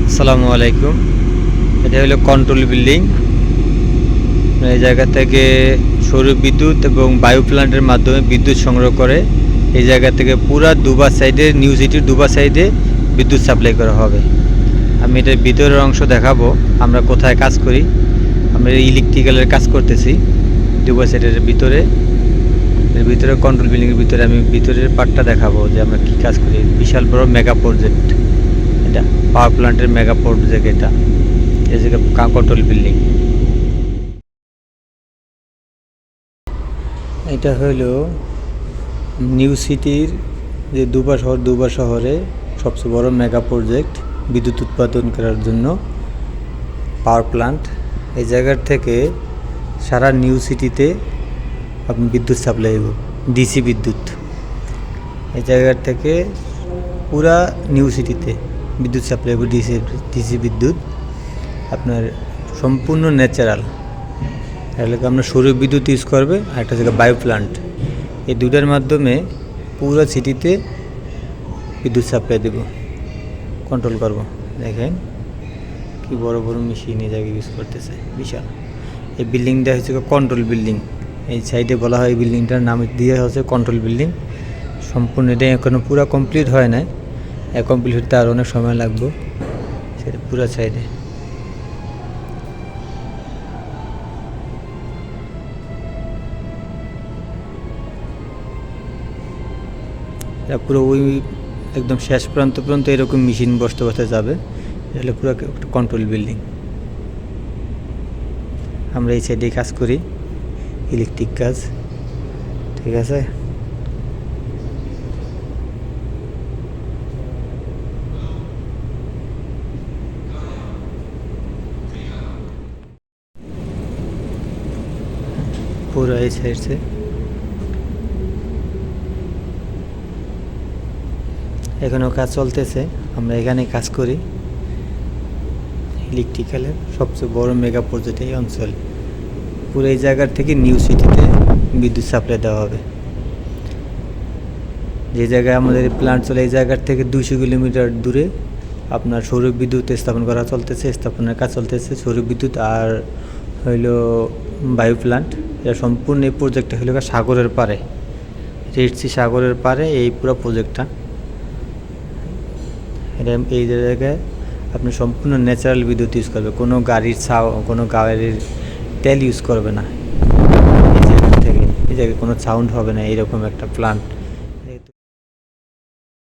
আসসালামু আলাইকুম। এটা হলো কন্ট্রোল বিল্ডিং। এই জায়গা থেকে সৌর বিদ্যুৎ এবং বায়ু প্ল্যান্টের মাধ্যমে বিদ্যুৎ সংগ্রহ করে এই জায়গা থেকে পুরা দুবা সাইডে, নিউ সিটির দুবা সাইডে বিদ্যুৎ সাপ্লাই করা হবে। আমি এটার ভিতরের অংশ দেখাবো, আমরা কোথায় কাজ করি। আমরা ইলেকট্রিক্যালের কাজ করতেছি দুবা সাইডের ভিতরে। এর ভিতরে কন্ট্রোল বিল্ডিংয়ের ভিতরে আমি ভিতরের পার্টটা দেখাবো যে আমরা কী কাজ করি। বিশাল বড় মেগা প্রজেক্ট, এটা পাওয়ার প্ল্যান্টের মেগা প্রজেক্ট। এটা এই জায়গায় কন্ট্রোল বিল্ডিং। এটা হলো নিউ সিটির যে দুবা শহরে সবচেয়ে বড় মেগা প্রজেক্ট বিদ্যুৎ উৎপাদন করার জন্য পাওয়ার প্ল্যান্ট। এই জায়গার থেকে সারা নিউ সিটিতে আপনি বিদ্যুৎ সাপ্লাই হইব, ডিসি বিদ্যুৎ। এই জায়গার থেকে পুরা নিউ সিটিতে বিদ্যুৎ সাপ্লাই হইব, ডিসি বিদ্যুৎ আপনার সম্পূর্ণ ন্যাচারাল। তাহলে আপনার সৌর বিদ্যুৎ ইউজ করবে, আর একটা জায়গায় বায়ো প্ল্যান্ট। এই দুটার মাধ্যমে পুরো সিটিতে বিদ্যুৎ সাপ্লাই দেব, কন্ট্রোল করব। দেখেন কি বড় বড় মেশিন এই জায়গায় ইউজ করতেছে, বিশাল। এই বিল্ডিংটা হচ্ছে কন্ট্রোল বিল্ডিং। এই সাইডে বলা হয় এই বিল্ডিংটার নাম দিয়ে হচ্ছে কন্ট্রোল বিল্ডিং। সম্পূর্ণ এটা এখনও পুরো কমপ্লিট হয় নাই, কমপ্লিট হতে আর অনেক সময় লাগবে। সেটা পুরো সাইডে পুরো ওই একদম শেষ প্রান্ত পর্যন্ত এরকম মেশিন বসতে বসতে যাবে। এটা হলো পুরো কন্ট্রোল বিল্ডিং। আমরা এই সাইডে কাজ করি, ইলেকট্রিক কাজ, ঠিক আছে। পুরো এই সাইডে এখনও কাজ চলতেছে, আমরা এখানে কাজ করি। ইলেকট্রিক্যালের সবচেয়ে বড় মেগা প্রজেক্ট এই অঞ্চল। পুরো এই জায়গার থেকে নিউ সিটিতে বিদ্যুৎ সাপ্লাই দেওয়া হবে। যে জায়গায় আমাদের প্ল্যান্ট চলে, এই জায়গার থেকে 200 কিলোমিটার দূরে আপনার সৌর বিদ্যুৎ স্থাপন করা চলতেছে, স্থাপনের কাজ চলতেছে। সৌর বিদ্যুৎ আর হইল বায়ু প্ল্যান্ট। এটা সম্পূর্ণ এই প্রজেক্টটা হইল সাগরের পাড়ে, রেড সি সাগরের পাড়ে এই পুরো প্রজেক্টটা। এটা এই জায়গায় আপনি সম্পূর্ণ ন্যাচারাল বিদ্যুৎ ইউজ করবে, কোনো গাড়ির কোনো গাড়ির তেল ইউজ করবে না। এই জায়গা থেকে এই জায়গায় কোনো সাউন্ড হবে না, এরকম একটা প্ল্যান্ট।